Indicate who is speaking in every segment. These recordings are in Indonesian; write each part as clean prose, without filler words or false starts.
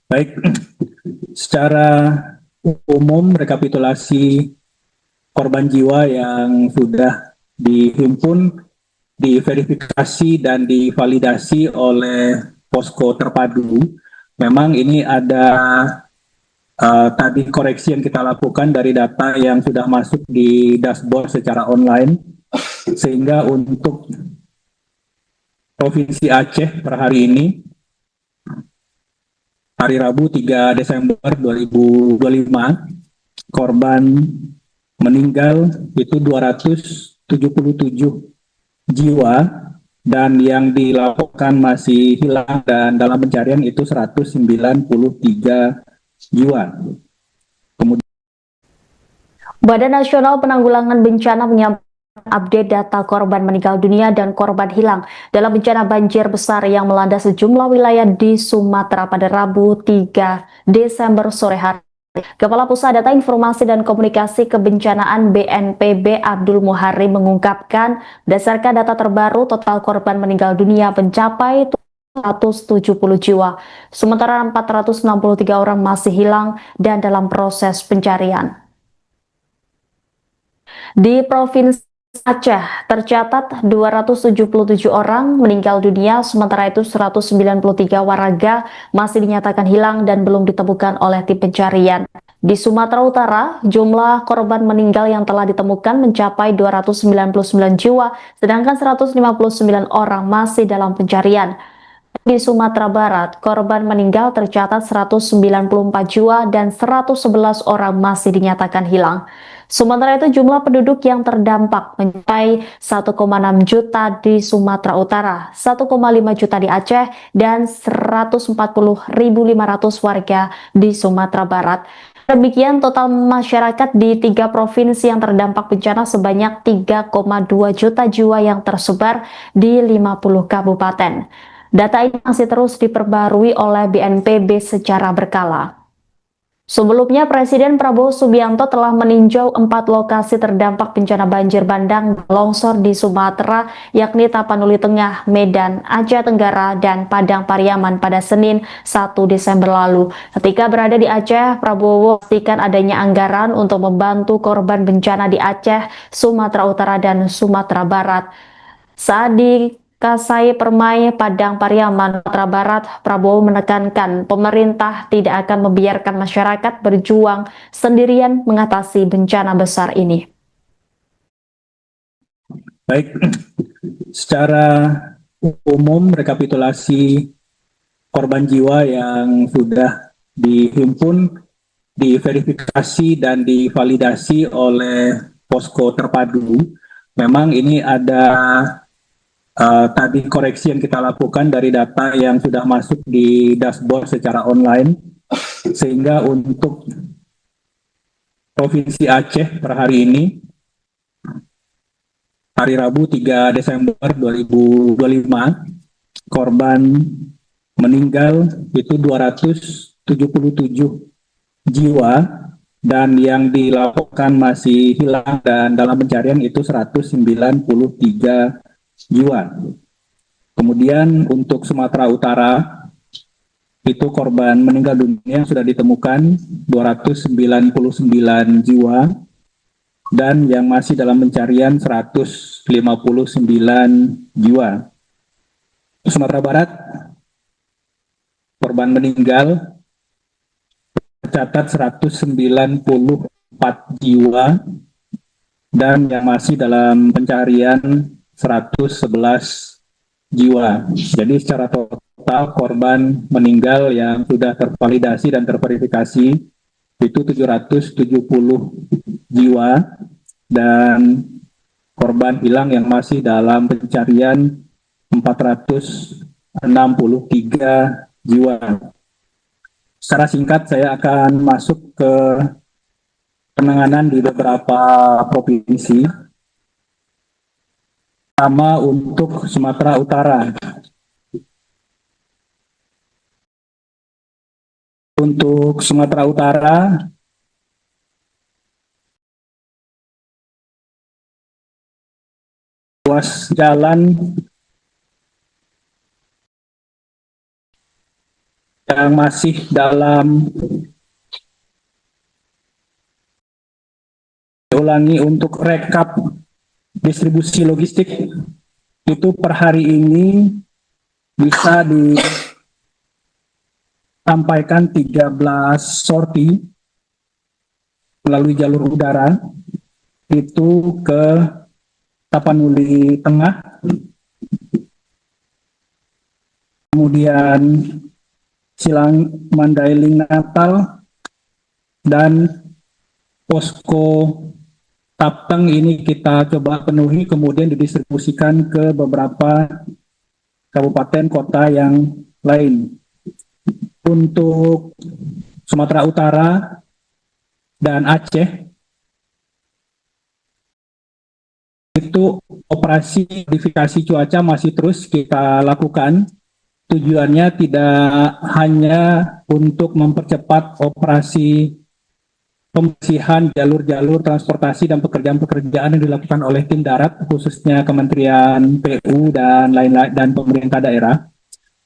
Speaker 1: Baik, secara umum rekapitulasi korban jiwa yang sudah dihimpun, diverifikasi dan divalidasi oleh posko terpadu. Memang ini ada tadi koreksi yang kita lakukan dari data yang sudah masuk di dashboard secara online, sehingga untuk Provinsi Aceh per hari ini, hari Rabu 3 Desember 2025, korban meninggal itu 277 jiwa, dan yang dilaporkan masih hilang dan dalam pencarian itu 193 jiwa. Kemudian
Speaker 2: Badan Nasional Penanggulangan Bencana menyampaikan update data korban meninggal dunia dan korban hilang dalam bencana banjir besar yang melanda sejumlah wilayah di Sumatera pada Rabu 3 Desember sore hari. Kepala Pusat Data Informasi dan Komunikasi Kebencanaan BNPB Abdul Muharri mengungkapkan, berdasarkan data terbaru total korban meninggal dunia mencapai 170 jiwa, sementara 463 orang masih hilang dan dalam proses pencarian. Di Provinsi Aceh tercatat 277 orang meninggal dunia, sementara itu 193 warga masih dinyatakan hilang dan belum ditemukan oleh tim pencarian. Di Sumatera Utara, jumlah korban meninggal yang telah ditemukan mencapai 299 jiwa, sedangkan 159 orang masih dalam pencarian. Di Sumatera Barat, korban meninggal tercatat 194 jiwa dan 111 orang masih dinyatakan hilang. Sementara itu jumlah penduduk yang terdampak mencapai 1,6 juta di Sumatera Utara, 1,5 juta di Aceh, dan 140.500 warga di Sumatera Barat. Demikian total masyarakat di 3 provinsi yang terdampak bencana sebanyak 3,2 juta jiwa yang tersebar di 50 kabupaten. Data ini masih terus diperbarui oleh BNPB secara berkala. Sebelumnya, Presiden Prabowo Subianto telah meninjau 4 lokasi terdampak bencana banjir bandang dan longsor di Sumatera, yakni Tapanuli Tengah, Medan, Aceh Tenggara, dan Padang Pariaman pada Senin 1 Desember lalu. Ketika berada di Aceh, Prabowo memastikan adanya anggaran untuk membantu korban bencana di Aceh, Sumatera Utara, dan Sumatera Barat. Saat di Kasai Permai, Padang Pariaman, Sumatera Barat, Prabowo menekankan pemerintah tidak akan membiarkan masyarakat berjuang sendirian mengatasi bencana besar ini.
Speaker 1: baik, secara umum rekapitulasi korban jiwa yang sudah dihimpun, diverifikasi dan divalidasi oleh posko terpadu. Memang ini ada tadi koreksi yang kita lakukan dari data yang sudah masuk di dashboard secara online, sehingga untuk Provinsi Aceh per hari ini, hari Rabu 3 Desember 2025, korban meninggal itu 277 jiwa, dan yang dilaporkan masih hilang dan dalam pencarian itu 193 jiwa. Kemudian untuk Sumatera Utara, itu korban meninggal dunia sudah ditemukan 299 jiwa, dan yang masih dalam pencarian 159 jiwa. Sumatera Barat, korban meninggal tercatat 194 jiwa, dan yang masih dalam pencarian 111 jiwa. Jadi secara total korban meninggal yang sudah tervalidasi dan terverifikasi itu 770 jiwa, dan korban hilang yang masih dalam pencarian 463 jiwa. Secara singkat saya akan masuk ke penanganan di beberapa provinsi. Pertama untuk Sumatera Utara. Untuk Sumatera Utara, ruas jalan yang masih dalam ulangi untuk rekap distribusi logistik itu per hari ini bisa disampaikan 13 sorti melalui jalur udara itu ke Tapanuli Tengah, kemudian Silang Mandailing Natal, dan posko Tapteng ini kita coba penuhi, kemudian didistribusikan ke beberapa kabupaten kota yang lain. Untuk Sumatera Utara dan Aceh, itu operasi modifikasi cuaca masih terus kita lakukan. Tujuannya tidak hanya untuk mempercepat operasi pembersihan jalur-jalur transportasi dan pekerjaan-pekerjaan yang dilakukan oleh tim darat, khususnya Kementerian PU dan lain-lain dan pemerintah daerah.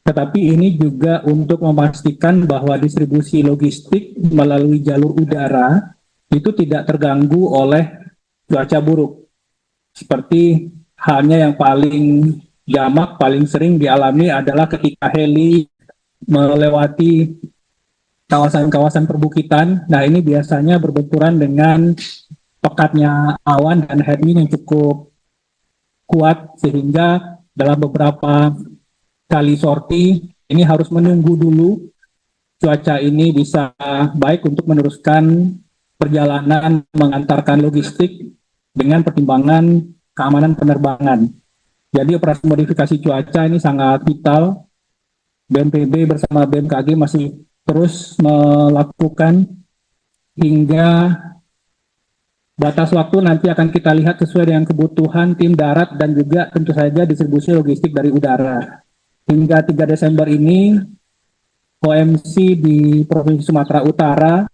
Speaker 1: Tetapi ini juga untuk memastikan bahwa distribusi logistik melalui jalur udara itu tidak terganggu oleh cuaca buruk. Seperti halnya yang paling jamak, paling sering dialami adalah ketika heli melewati kawasan-kawasan perbukitan. Nah, ini biasanya berbenturan dengan pekatnya awan dan head wind yang cukup kuat, sehingga dalam beberapa kali sorti ini harus menunggu dulu cuaca ini bisa baik untuk meneruskan perjalanan mengantarkan logistik dengan pertimbangan keamanan penerbangan. Jadi operasi modifikasi cuaca ini sangat vital. BNPB bersama BMKG masih terus melakukan hingga batas waktu nanti akan kita lihat sesuai dengan kebutuhan tim darat dan juga tentu saja distribusi logistik dari udara. Hingga 3 Desember ini, OMC di Provinsi Sumatera Utara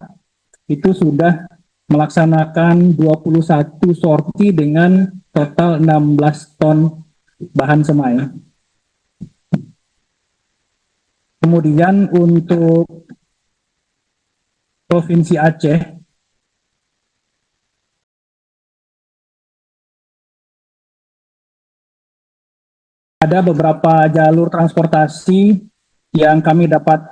Speaker 1: itu sudah melaksanakan 21 sorti dengan total 16 ton bahan semai. Kemudian untuk Provinsi Aceh, ada beberapa jalur transportasi yang kami dapat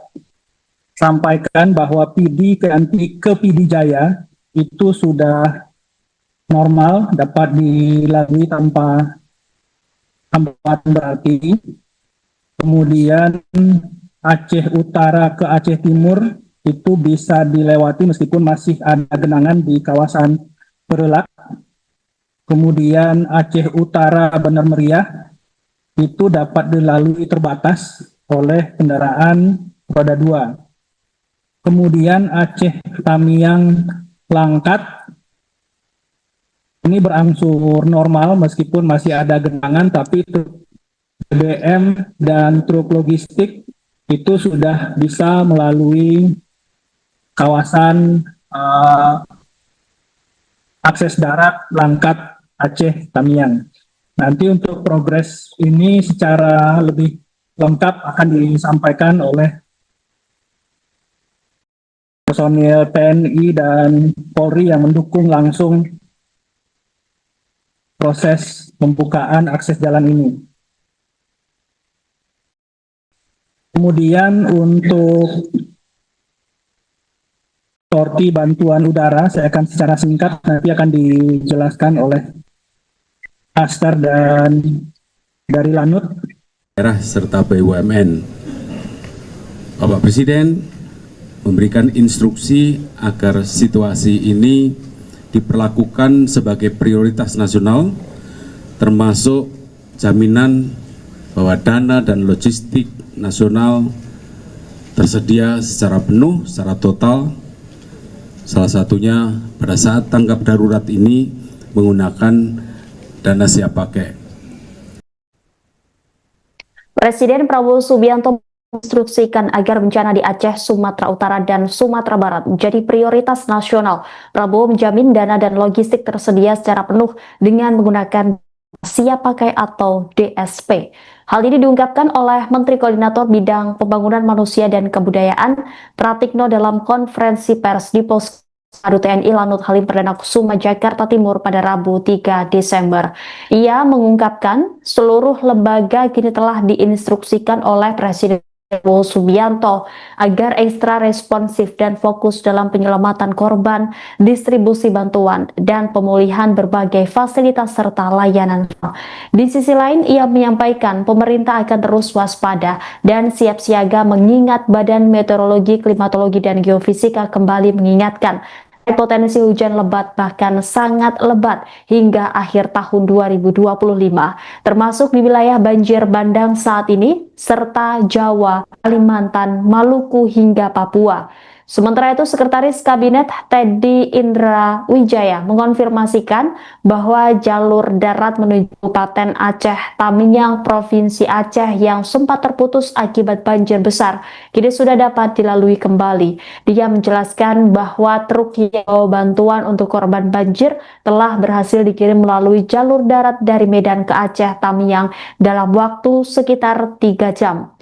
Speaker 1: sampaikan bahwa PD ke PD Jaya itu sudah normal, dapat dilalui tanpa hambatan berarti. Kemudian Aceh Utara ke Aceh Timur itu bisa dilewati meskipun masih ada genangan di kawasan Perelak. Kemudian Aceh Utara Benar Meriah itu dapat dilalui terbatas oleh kendaraan roda 2. Kemudian Aceh Tamiang Langkat ini berangsur normal meskipun masih ada genangan, tapi truk BBM dan truk logistik itu sudah bisa melalui kawasan akses darat Langkat Aceh Tamiang. Nanti untuk progres ini secara lebih lengkap akan disampaikan oleh personil TNI dan Polri yang mendukung langsung proses pembukaan akses jalan ini. Kemudian untuk sorti bantuan udara, saya akan secara singkat nanti akan dijelaskan oleh Aster dan dari Lanut.
Speaker 3: Daerah serta BUMN. Bapak Presiden memberikan instruksi agar situasi ini diperlakukan sebagai prioritas nasional, termasuk jaminan bahwa dana dan logistik nasional tersedia secara penuh, secara total. Salah satunya pada saat tanggap darurat ini menggunakan dana siap pakai.
Speaker 2: Presiden Prabowo Subianto menginstruksikan agar bencana di Aceh, Sumatera Utara, dan Sumatera Barat menjadi prioritas nasional. Prabowo menjamin dana dan logistik tersedia secara penuh dengan menggunakan siap pakai atau DSP. Hal ini diungkapkan oleh Menteri Koordinator Bidang Pembangunan Manusia dan Kebudayaan Pratikno dalam konferensi pers di Pos Adu TNI Lanut Halim Perdana Kusuma, Jakarta Timur pada Rabu 3 Desember. Ia mengungkapkan seluruh lembaga kini telah diinstruksikan oleh Presiden Prabowo Subianto agar ekstra responsif dan fokus dalam penyelamatan korban, distribusi bantuan, dan pemulihan berbagai fasilitas serta layanan. Di sisi lain, ia menyampaikan pemerintah akan terus waspada dan siap siaga mengingat Badan Meteorologi, Klimatologi, dan Geofisika kembali mengingatkan potensi hujan lebat bahkan sangat lebat hingga akhir tahun 2025, termasuk di wilayah banjir bandang saat ini, serta Jawa, Kalimantan, Maluku, hingga Papua. Sementara itu, Sekretaris Kabinet Teddy Indra Wijaya mengonfirmasikan bahwa jalur darat menuju Kabupaten Aceh Tamiang, Provinsi Aceh yang sempat terputus akibat banjir besar, kini sudah dapat dilalui kembali. Dia menjelaskan bahwa truk yang membawa bantuan untuk korban banjir telah berhasil dikirim melalui jalur darat dari Medan ke Aceh Tamiang dalam waktu sekitar 3 jam.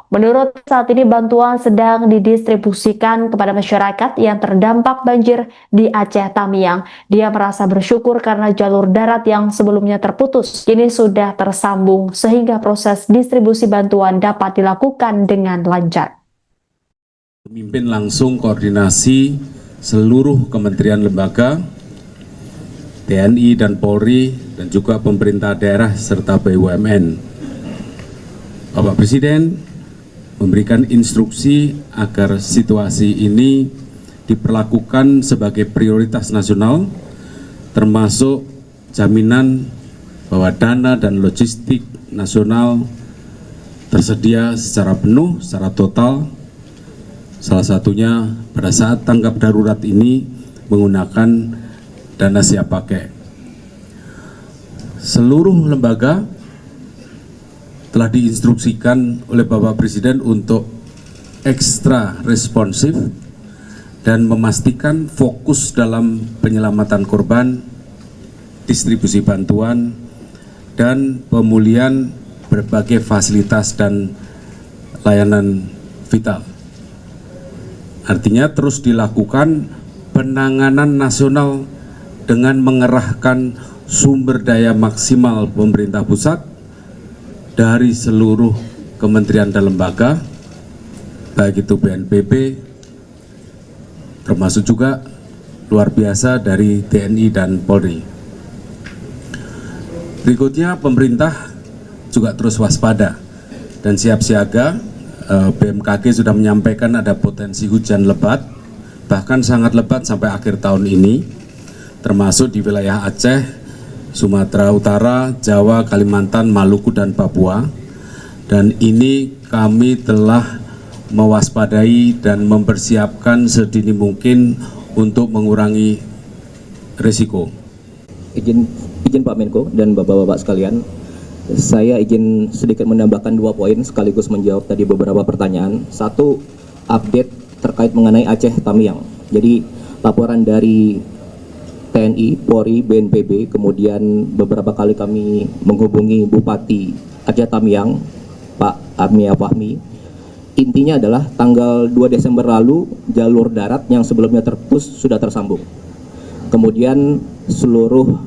Speaker 2: Menurut saat ini bantuan sedang didistribusikan kepada masyarakat yang terdampak banjir di Aceh Tamiang. Dia merasa bersyukur karena jalur darat yang sebelumnya terputus kini sudah tersambung sehingga proses distribusi bantuan dapat dilakukan dengan lancar.
Speaker 3: Memimpin langsung koordinasi seluruh kementerian lembaga, TNI dan Polri, dan juga pemerintah daerah serta BUMN. Bapak Presiden memberikan instruksi agar situasi ini diperlakukan sebagai prioritas nasional, termasuk jaminan bahwa dana dan logistik nasional tersedia secara penuh, secara total. Salah satunya pada saat tanggap darurat ini menggunakan dana siap pakai. Seluruh lembaga telah diinstruksikan oleh Bapak Presiden untuk ekstra responsif dan memastikan fokus dalam penyelamatan korban, distribusi bantuan, dan pemulihan berbagai fasilitas dan layanan vital. Artinya terus dilakukan penanganan nasional dengan mengerahkan sumber daya maksimal pemerintah pusat dari seluruh kementerian dan lembaga, baik itu BNPB, termasuk juga luar biasa dari TNI dan Polri. Berikutnya, pemerintah juga terus waspada dan siap siaga. BMKG sudah menyampaikan ada potensi hujan lebat, bahkan sangat lebat sampai akhir tahun ini, termasuk di wilayah Aceh, Sumatera Utara, Jawa, Kalimantan, Maluku, dan Papua. Dan ini kami telah mewaspadai dan mempersiapkan sedini mungkin untuk mengurangi risiko.
Speaker 4: Izin Pak Menko dan Bapak-Bapak sekalian, saya izin sedikit menambahkan 2 poin sekaligus menjawab tadi beberapa pertanyaan. Satu, update terkait mengenai Aceh Tamiang. Jadi laporan dari TNI, Polri, BNPB, kemudian beberapa kali kami menghubungi Bupati Aceh Tamiang, Pak Amia Fahmi. Intinya adalah tanggal 2 Desember lalu jalur darat yang sebelumnya terputus sudah tersambung. Kemudian seluruh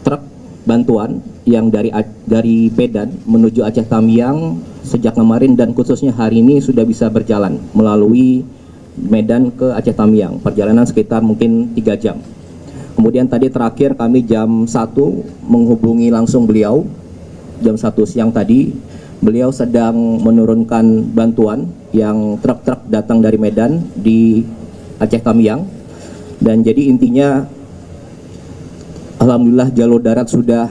Speaker 4: truk bantuan yang dari Medan menuju Aceh Tamiang sejak kemarin dan khususnya hari ini sudah bisa berjalan melalui Medan ke Aceh Tamiang. Perjalanan sekitar mungkin 3 jam. Kemudian tadi terakhir kami jam 1 menghubungi langsung beliau, jam 1 siang tadi, beliau sedang menurunkan bantuan yang truk-truk datang dari Medan di Aceh Tamiang. Dan jadi intinya, alhamdulillah jalur darat sudah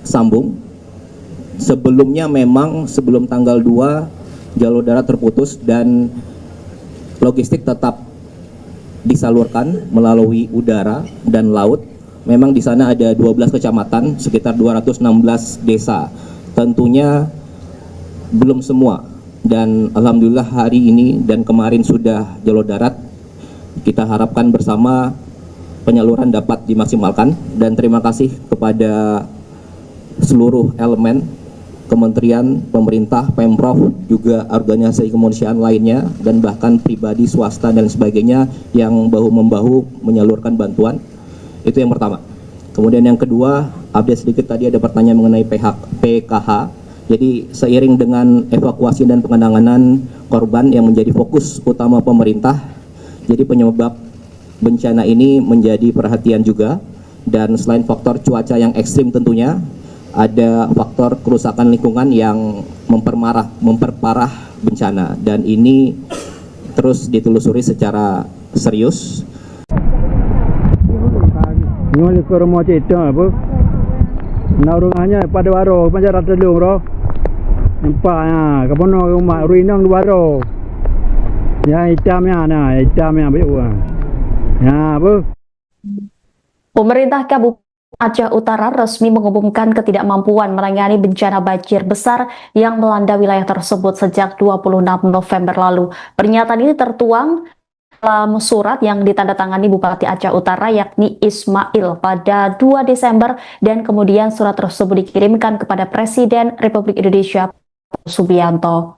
Speaker 4: sambung. Sebelumnya memang sebelum tanggal 2 jalur darat terputus dan logistik tetap disalurkan melalui udara dan laut. Memang di sana ada 12 kecamatan, sekitar 216 desa. Tentunya belum semua. Dan alhamdulillah hari ini dan kemarin sudah jalur darat. Kita harapkan bersama penyaluran dapat dimaksimalkan. Dan terima kasih kepada seluruh elemen kementerian, pemerintah, Pemprov, juga organisasi kemanusiaan lainnya, dan bahkan pribadi, swasta, dan sebagainya yang bahu-membahu menyalurkan bantuan. Itu yang pertama. Kemudian yang kedua, update sedikit, tadi ada pertanyaan mengenai PKH. Jadi seiring dengan evakuasi dan pengenangan korban yang menjadi fokus utama pemerintah, jadi penyebab bencana ini menjadi perhatian juga. Dan selain faktor cuaca yang ekstrim tentunya, ada faktor kerusakan lingkungan yang memperparah bencana, dan ini terus ditelusuri secara serius.
Speaker 5: Ngoli ke rumah cerita apa? Narungannya pada waro, macam rata lung roh. Nampak ya, kapono rumah ruinang di waro. Ya hitamnya betul. Ya apa?
Speaker 2: Pemerintah Kabupaten Aceh Utara resmi mengumumkan ketidakmampuan menangani bencana banjir besar yang melanda wilayah tersebut sejak 26 November lalu. Pernyataan ini tertuang dalam surat yang ditandatangani Bupati Aceh Utara yakni Ismail pada 2 Desember dan kemudian surat tersebut dikirimkan kepada Presiden Republik Indonesia Subianto.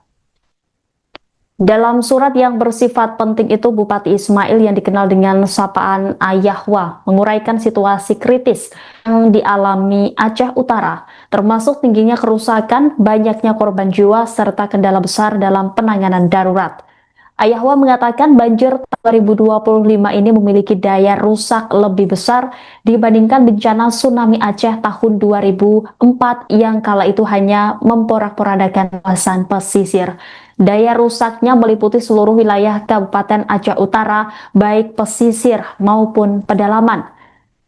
Speaker 2: Dalam surat yang bersifat penting itu, Bupati Ismail yang dikenal dengan sapaan Ayahwa menguraikan situasi kritis yang dialami Aceh Utara, termasuk tingginya kerusakan, banyaknya korban jiwa, serta kendala besar dalam penanganan darurat. Ayahwa mengatakan banjir 2025 ini memiliki daya rusak lebih besar dibandingkan bencana tsunami Aceh tahun 2004 yang kala itu hanya memporak-porandakan kawasan pesisir. Daya rusaknya meliputi seluruh wilayah Kabupaten Aceh Utara, baik pesisir maupun pedalaman.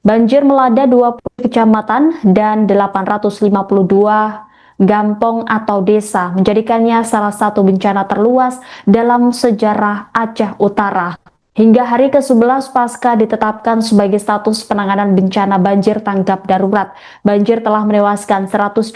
Speaker 2: Banjir melanda 20 kecamatan dan 852 gampong atau desa, menjadikannya salah satu bencana terluas dalam sejarah Aceh Utara. Hingga hari ke-11 pasca ditetapkan sebagai status penanganan bencana banjir tanggap darurat, banjir telah menewaskan 112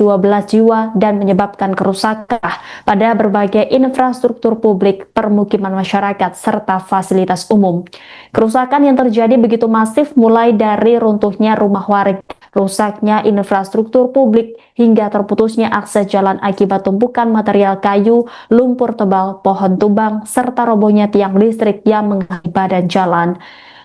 Speaker 2: jiwa dan menyebabkan kerusakan pada berbagai infrastruktur publik, permukiman masyarakat, serta fasilitas umum. Kerusakan yang terjadi begitu masif, mulai dari runtuhnya rumah warga, rusaknya infrastruktur publik, hingga terputusnya akses jalan akibat tumpukan material kayu, lumpur tebal, pohon tumbang, serta robohnya tiang listrik yang menghalangi badan jalan.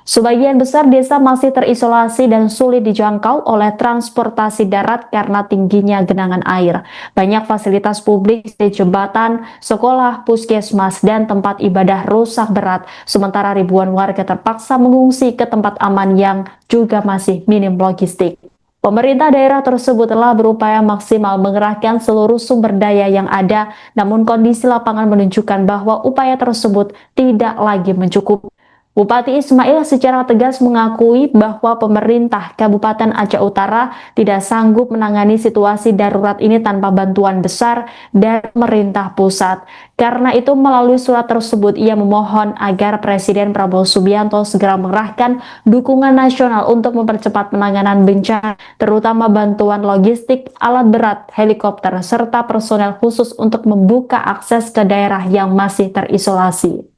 Speaker 2: Sebagian besar desa masih terisolasi dan sulit dijangkau oleh transportasi darat karena tingginya genangan air. Banyak fasilitas publik seperti jembatan, sekolah, puskesmas, dan tempat ibadah rusak berat, sementara ribuan warga terpaksa mengungsi ke tempat aman yang juga masih minim logistik. Pemerintah daerah tersebut telah berupaya maksimal mengerahkan seluruh sumber daya yang ada, namun kondisi lapangan menunjukkan bahwa upaya tersebut tidak lagi mencukupi. Bupati Ismail secara tegas mengakui bahwa pemerintah Kabupaten Aceh Utara tidak sanggup menangani situasi darurat ini tanpa bantuan besar dari pemerintah pusat. Karena itu, melalui surat tersebut, ia memohon agar Presiden Prabowo Subianto segera mengerahkan dukungan nasional untuk mempercepat penanganan bencana, terutama bantuan logistik, alat berat, helikopter, serta personel khusus untuk membuka akses ke daerah yang masih terisolasi.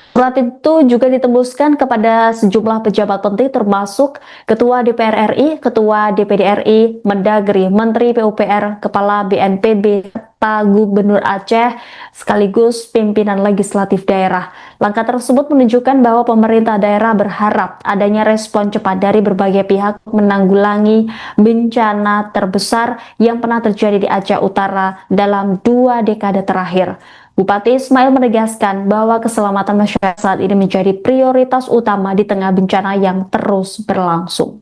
Speaker 2: Surat itu juga ditembuskan kepada sejumlah pejabat penting termasuk Ketua DPR RI, Ketua DPD RI, Mendagri, Menteri PUPR, Kepala BNPB, serta Gubernur Aceh, sekaligus pimpinan legislatif daerah. Langkah tersebut menunjukkan bahwa pemerintah daerah berharap adanya respon cepat dari berbagai pihak menanggulangi bencana terbesar yang pernah terjadi di Aceh Utara dalam 2 dekade terakhir. Bupati Ismail menegaskan bahwa keselamatan masyarakat saat ini menjadi prioritas utama di tengah bencana yang terus berlangsung.